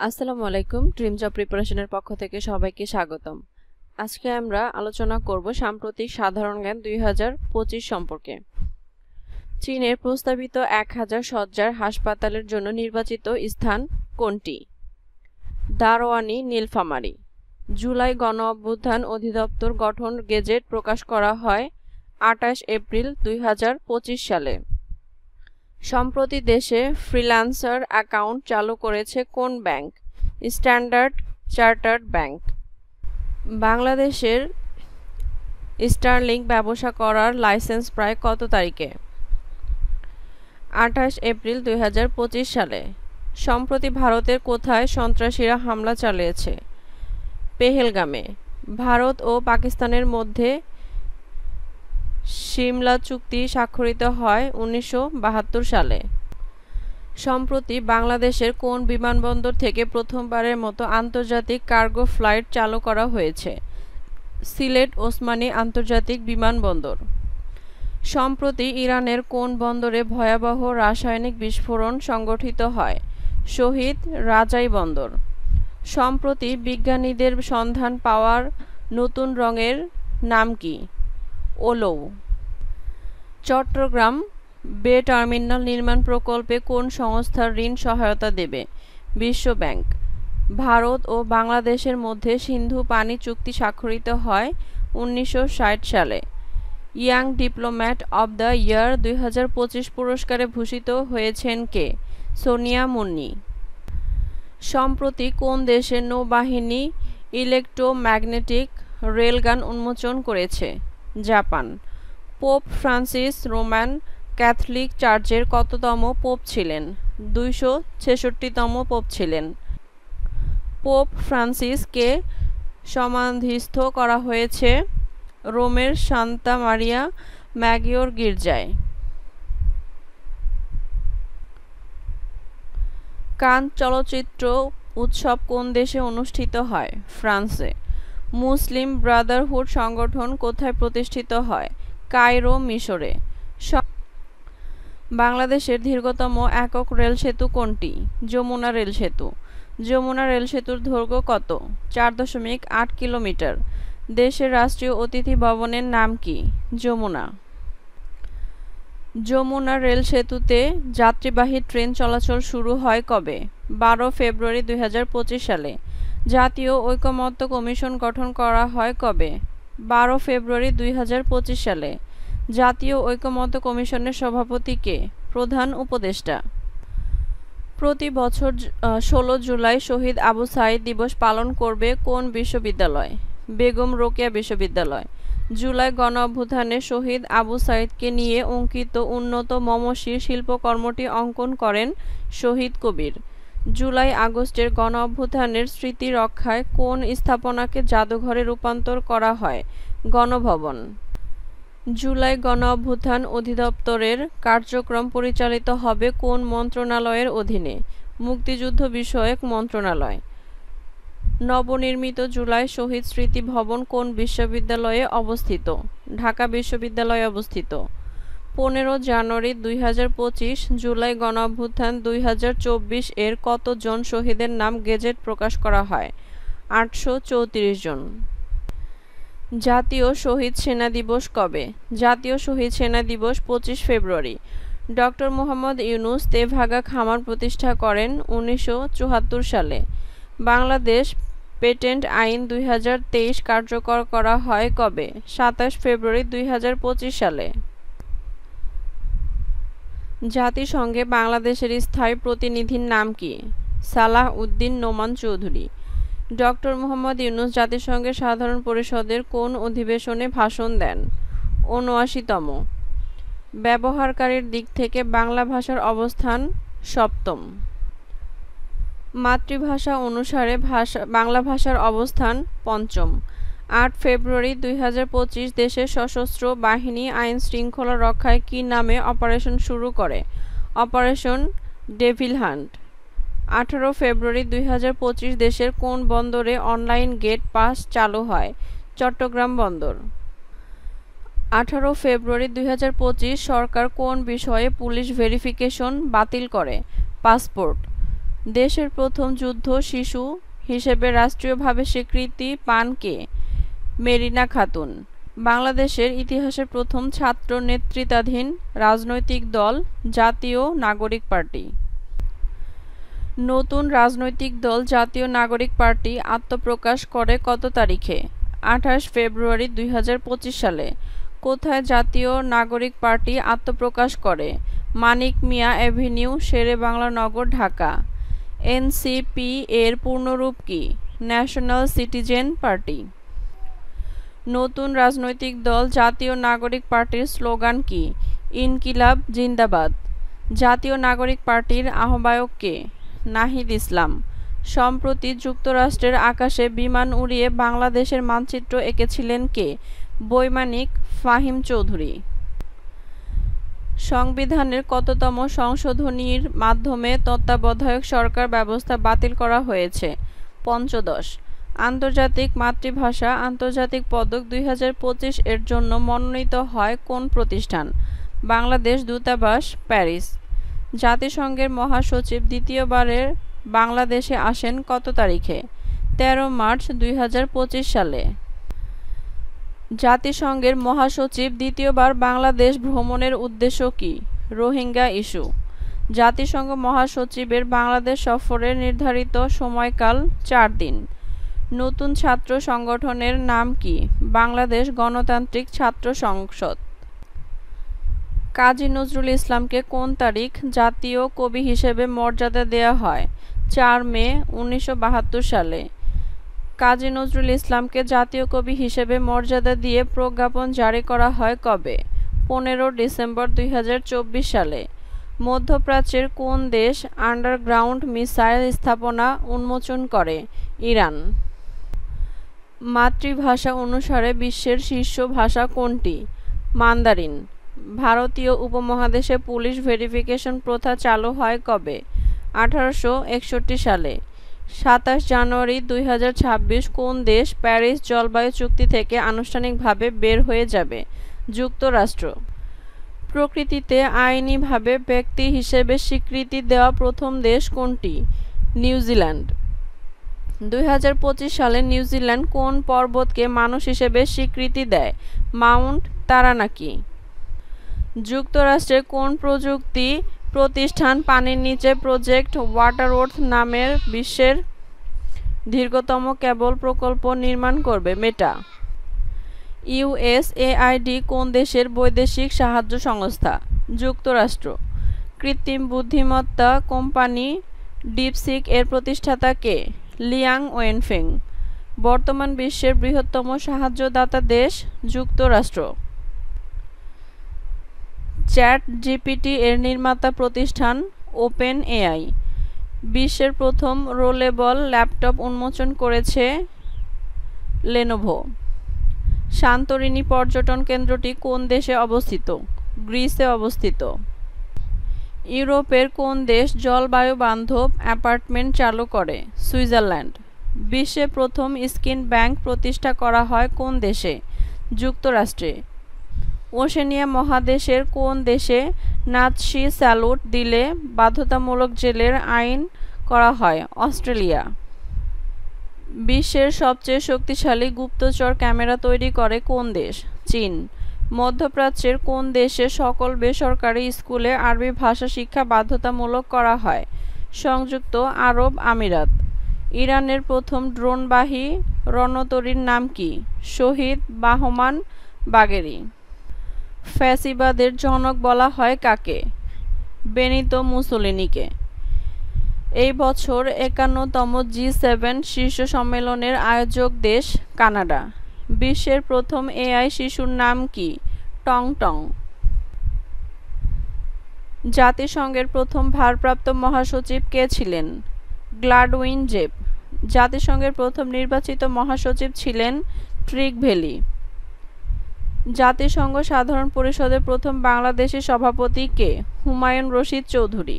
আসসালামু আলাইকুম। Dream job প্রিপারেশনের পক্ষ থেকে সবাইকে স্বাগতম। আজকে আমরা আলোচনা করব সাম্প্রতিক সাধারণ জ্ঞান 2025 সম্পর্কে। চীনের প্রস্তাবিত 1000 শয্যার হাসপাতালের জন্য নির্বাচিত স্থান কোনটি? দারোয়ানি, নীলফামারী। জুলাই গণ অভ্যুত্থান অধিদপ্তর গঠন গেজেট প্রকাশ করা হয় 28 এপ্রিল 2025 সালে। সম্প্রতি দেশে ফ্রিল্যান্সার অ্যাকাউন্ট চালু করেছে কোন ব্যাংক? Standard chartered bank. বাংলাদেশের স্টারলিংক ব্যবসা করার লাইসেন্স প্রায় কত তারিখে? 28 এপ্রিল 2025 সালে। সম্প্রতি ভারতের কোথায় সন্ত্রাসীরা হামলা চালিয়েছে? পেহেলগামে। ভারত ও পাকিস্তানের মধ্যে সিমলা চুক্তি স্বাক্ষরিত হয় 1972 সালে। সম্প্রতি বাংলাদেশের কোন বিমানবন্দর থেকে প্রথমবারের মতো আন্তর্জাতিক কার্গো ফ্লাইট চালু করা হয়েছে? সিলেট ওসমানী আন্তর্জাতিক বিমানবন্দর। সম্প্রতি ইরানের কোন বন্দরে ভয়াবহ রাসায়নিক বিস্ফোরণ সংঘটিত হয়? শহীদ রাজাই বন্দর। সম্প্রতি বিজ্ঞানীদের সন্ধান পাওয়ার নতুন রঙের নাম কি? ওলৌ। চট্টগ্রাম বে টার্মিনাল নির্মাণ প্রকল্পে কোন সংস্থার ঋণ সহায়তা দেবে? বিশ্ব ব্যাংক। ভারত ও বাংলাদেশের মধ্যে সিন্ধু পানি চুক্তি স্বাক্ষরিত হয় 1960 সালে। Young diplomat of the year 2025 পুরস্কারে ভূষিত হয়েছেন কে? সোনিয়া মুন্নি। সম্প্রতি কোন দেশের নৌবাহিনী ইলেকট্রোম্যাগনেটিক রেলগান উন্মোচন করেছে? Japan. Pope Francis Roman Catholic চার্চের কততম পোপ ছিলেন? 266তম পোপ ছিলেন। পোপ ফ্রান্সিসকে সমাধিস্থ করা হয়েছে রোমের সান্তা মারিয়া ম্যাগিওর গির্জায়। কান চলচ্চিত্র উৎসব কোন দেশে অনুষ্ঠিত হয়? ফ্রান্সে। মুসলিম ব্রাদারহুড সংগঠন কোথায় প্রতিষ্ঠিত হয়? কায়রো, মিশরে। বাংলাদেশের দীর্ঘতম একক রেল সেতু কোনটি? যমুনা রেল সেতু। যমুনা রেল সেতুর দৈর্ঘ্য কত? 4.8 কিলোমিটার। দেশের রাষ্ট্রীয় অতিথি ভবনের নাম কি? যমুনা। যমুনা রেল সেতুতে যাত্রীবাহী ট্রেন চলাচল শুরু হয় কবে? 12 ফেব্রুয়ারি 2025 সালে। জাতীয় ঐকমত্য কমিশন গঠন করা হয় কবে? 12 ফেব্রুয়ারি 2025 সালে। জাতীয় ঐকমত্য কমিশনের সভাপতি কে? প্রধান উপদেষ্টা। প্রতি বছর 16 জুলাই শহীদ আবু সাঈদ দিবস পালন করবে কোন বিশ্ববিদ্যালয়? বেগম রোকেয়া বিশ্ববিদ্যালয়। জুলাই গণ অভ্যুত্থানে শহীদ আবু সাঈদকে নিয়ে অঙ্কিত উন্নত মমশির শিল্পকর্মটি অঙ্কন করেন শহীদ কবির। জুলাই আগস্টের গণ অভ্যুত্থানের স্মৃতি রক্ষায় কোন স্থাপনাকে জাদুঘরে রূপান্তর করা হয়? গণভবন। জুলাই গণ অভ্যুত্থান অধিদপ্তরের কার্যক্রম পরিচালিত হবে কোন মন্ত্রণালয়ের অধীনে? মুক্তিযুদ্ধ বিষয়ক মন্ত্রণালয়। নবনির্মিত জুলাই শহীদ স্মৃতি ভবন কোন বিশ্ববিদ্যালয়ে অবস্থিত? ঢাকা বিশ্ববিদ্যালয়ে অবস্থিত। 15 জানুয়ারি 2025 জুলাই গণ অভ্যুত্থান 2024 এর কতজন শহীদের নাম গেজেট প্রকাশ করা হয়? 834 জন। জাতীয় শহীদ সেনা দিবস কবে? জাতীয় শহীদ সেনা দিবস 25 ফেব্রুয়ারি। ডক্টর মোহাম্মদ ইউনূস তেভাগা খামার প্রতিষ্ঠা করেন 1974 সালে। বাংলাদেশ পেটেন্ট আইন 2023 কার্যকর করা হয় কবে? 27 ফেব্রুয়ারি 2025 সালে। জাতিসংঘে বাংলাদেশের স্থায়ী প্রতিনিধির নাম কি? সালাহ উদ্দিন নোমান চৌধুরী। ডক্টর মোহাম্মদ ইউনূস জাতিসংঘের সাধারণ পরিষদের কোন অধিবেশনে ভাষণ দেন? ৭৯তম। ব্যবহারকারীর দিক থেকে বাংলা ভাষার অবস্থান সপ্তম। মাতৃভাষা অনুসারে বাংলা ভাষার অবস্থান পঞ্চম। 8 ফেব্রুয়ারি 2025 দেশের সশস্ত্র বাহিনী আইন শৃঙ্খলা রক্ষায় কী নামে অপারেশন শুরু করে? Operation devil hunt. 18 ফেব্রুয়ারি 2025 দেশের কোন বন্দরে অনলাইন গেট পাস চালু হয়? চট্টগ্রাম বন্দর। 18 ফেব্রুয়ারি 2025 সরকার কোন বিষয়ে পুলিশ ভেরিফিকেশন বাতিল করে? পাসপোর্ট। দেশের প্রথম যুদ্ধ শিশু হিসেবে রাষ্ট্রীয়ভাবে স্বীকৃতি পান কে? মেরিনা খাতুন। বাংলাদেশের ইতিহাসের প্রথম ছাত্র নেতৃত্বাধীন রাজনৈতিক দল জাতীয় নাগরিক পার্টি। নতুন রাজনৈতিক দল জাতীয় নাগরিক পার্টি আত্মপ্রকাশ করে কত তারিখে? 28 ফেব্রুয়ারি 2025 সালে। কোথায় জাতীয় নাগরিক পার্টি আত্মপ্রকাশ করে? মানিক মিয়া এভিনিউ, শেরেবাংলা নগর, ঢাকা। এনসিপি এর পূর্ণরূপ কি? National citizen party. নতুন রাজনৈতিক দল জাতীয় নাগরিক পার্টির স্লোগান কি? ইনকিলাব জিন্দাবাদ। জাতীয় নাগরিক পার্টির আহ্বায়ক কে? নাহিদ ইসলাম। সম্প্রতি যুক্তরাষ্ট্রের আকাশে বিমান উড়িয়ে বাংলাদেশের মানচিত্র এঁকেছিলেন কে? বৈমানিক ফাহিম চৌধুরী। সংবিধানের কততম সংশোধনীর মাধ্যমে তত্ত্বাবধায়ক সরকার ব্যবস্থা বাতিল করা হয়েছে? পঞ্চদশ। আন্তর্জাতিক মাতৃভাষা আন্তর্জাতিক পদক 2025 এর জন্য মনোনীত হয় কোন প্রতিষ্ঠান? বাংলাদেশ দূতাবাস, প্যারিস। জাতিসংঘের মহাসচিব দ্বিতীয়বারের বাংলাদেশে আসেন কত তারিখে? 13 মার্চ 2025 সালে। জাতিসংঘের মহাসচিব দ্বিতীয়বার বাংলাদেশ ভ্রমণের উদ্দেশ্য কি? রোহিঙ্গা ইস্যু। জাতিসংঘ মহাসচিবের বাংলাদেশ সফরের নির্ধারিত সময়কাল 4 দিন। নতুন ছাত্র সংগঠনের নাম কি? বাংলাদেশ গণতান্ত্রিক ছাত্র সংসদ। কাজী নজরুল ইসলামকে কোন তারিখ জাতীয় কবি হিসেবে মর্যাদা দেয়া হয়? 4 মে 1972 সালে। কাজী নজরুল ইসলামকে জাতীয় কবি হিসেবে মর্যাদা দিয়ে প্রজ্ঞাপন জারি করা হয় কবে? 15 ডিসেম্বর 2024 সালে। মধ্যপ্রাচ্যের কোন দেশ আন্ডারগ্রাউন্ড মিসাইল স্থাপনা উন্মোচন করে? ইরান। মাতৃভাষা অনুসারে বিশ্বের শীর্ষ ভাষা কোনটি? মান্দারিন। ভারতীয় উপমহাদেশে পুলিশ ভেরিফিকেশন প্রথা চালু হয় কবে? 1861 সালে। 27 জানুয়ারি 2026 কোন দেশ প্যারিস জলবায়ু চুক্তি থেকে আনুষ্ঠানিকভাবে বের হয়ে যাবে? যুক্তরাষ্ট্র। প্রকৃতিতে আইনিভাবে ব্যক্তি হিসেবে স্বীকৃতি দেওয়া প্রথম দেশ কোনটি? নিউজিল্যান্ড। 2025 সালে নিউজিল্যান্ড কোন পর্বতকে মানুষ হিসেবে স্বীকৃতি দেয়? Mount Taranaki. যুক্তরাষ্ট্রের কোন প্রযুক্তি প্রতিষ্ঠান পানির নিচে প্রজেক্ট ওয়াটারওয়ার্থ নামের বিশ্বের দীর্ঘতম কেবল প্রকল্প নির্মাণ করবে? মেটা। ইউএসএআইডি কোন দেশের বৈদেশিক সাহায্য সংস্থা? যুক্তরাষ্ট্র। কৃত্রিম বুদ্ধিমত্তা কোম্পানি ডিপসিক এর প্রতিষ্ঠাতা কে? লিয়াং ওয়েনফেং। বর্তমান বিশ্বের বৃহত্তম সাহায্যদাতা দেশ? যুক্তরাষ্ট্র। চ্যাট জিপিটি এর নির্মাতা প্রতিষ্ঠান? Open AI. বিশ্বের প্রথম রোলেবল ল্যাপটপ উন্মোচন করেছে লেনোভো। সান্তোরিনি পর্যটন কেন্দ্রটি কোন দেশে অবস্থিত? গ্রিসে অবস্থিত। ইউরোপের কোন দেশ জলবায়ু বান্ধব অ্যাপার্টমেন্ট চালু করে? সুইজারল্যান্ড। বিশ্বে প্রথম স্কিন ব্যাংক প্রতিষ্ঠা করা হয় কোন দেশে? যুক্তরাষ্ট্রে। ওশেনিয়া মহাদেশের কোন দেশে নাৎসি স্যালুট দিলে বাধ্যতামূলক জেলের আইন করা হয়? অস্ট্রেলিয়া। বিশ্বের সবচেয়ে শক্তিশালী গুপ্তচর ক্যামেরা তৈরি করে কোন দেশ? চীন। মধ্যপ্রাচ্যের কোন দেশে সকল বেসরকারি স্কুলে আরবি ভাষা শিক্ষা বাধ্যতামূলক করা হয়? সংযুক্ত আরব আমিরাত। ইরানের প্রথম ড্রোনবাহী রণতরীর নাম কি? শহীদ বাহমান বাগেরি। ফ্যাসিবাদের জনক বলা হয় কাকে? বেনিতো মুসোলিনিকে। এই বছর 51তম জি7 শীর্ষ সম্মেলনের আয়োজক দেশ কানাডা। বিশ্বের প্রথম এআই শিশুর নাম কি? টং টং। জাতিসংঘের প্রথম ভারপ্রাপ্ত মহাসচিব কে ছিলেন? গ্লাডউইন জেব। জাতিসংঘের প্রথম নির্বাচিত মহাসচিব ছিলেন ট্রিক ভেলি। জাতিসংঘ সাধারণ পরিষদের প্রথম বাংলাদেশি সভাপতি কে? হুমায়ুন রশিদ চৌধুরী।